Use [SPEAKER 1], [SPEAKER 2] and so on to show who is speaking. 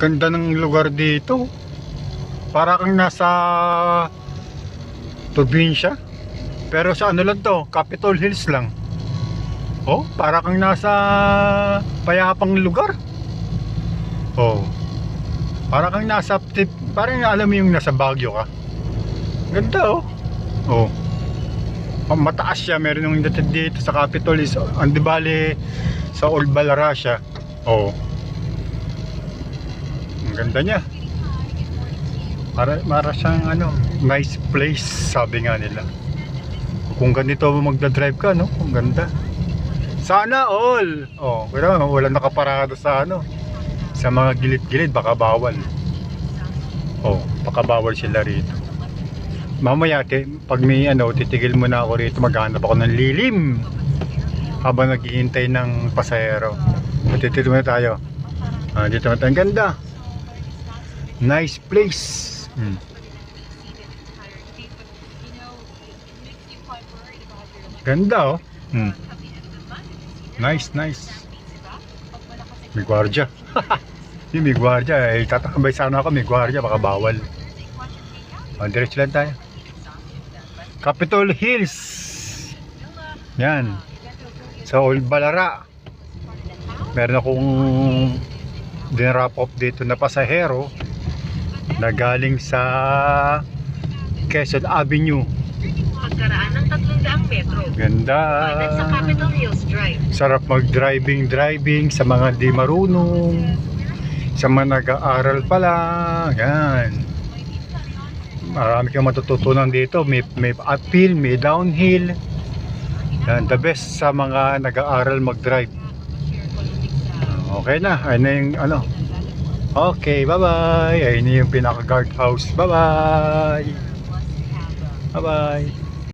[SPEAKER 1] Ganda ng lugar dito. Para kang nasa probinsya. Pero sa ano lang to, Capitol Hills lang. Oh, para kang nasa payapang lugar. Oh. Para kang nasa parang alam mo yung nasa Baguio ka. Ganda oh. Oh. Mataas siya, meron yung dito sa Capitol Hills. Andi bale sa Old Balara siya. Oh. Ang ganda niya. Para siyang ano, nice place, sabi nga nila. Kung ganito magdadrive ka, no? Ang ganda. Sana all. Oh, pero wala nakaparado sa ano, sa mga gilid-gilid, baka bawal. Oh, baka bawal sila rito. Mamaya, pag may ano, titigil muna ako rito, maghanap ako ng lilim habang naghihintay ng pasahero. Dito muna tayo. Dito muna tayo. Ang ganda. Nice place. Ganda oh. Nice. May gwardiya. Yung may gwardiya, tatakabay sana ako, may gwardiya, baka bawal. Diretso lang tayo. Capitol Hills. Yan. Sa Old Balara. Meron akong dinrap off dito na pasahero na galing sa Quezon Avenue.
[SPEAKER 2] Pagkaraan ng 300 metro.
[SPEAKER 1] Ganda.
[SPEAKER 2] Sa Capitol Hills Drive.
[SPEAKER 1] Sarap mag-driving sa mga di marunong, sa mga nag-aaral pa lang. Yan. Marami kang matututunan dito. May uphill, may downhill. Yan, the best sa mga nag-aaral mag-drive. Okay na. Ayun na yung ano. Okay, bye-bye. Ayun na yung pinaka-guard house. Bye-bye. Bye-bye.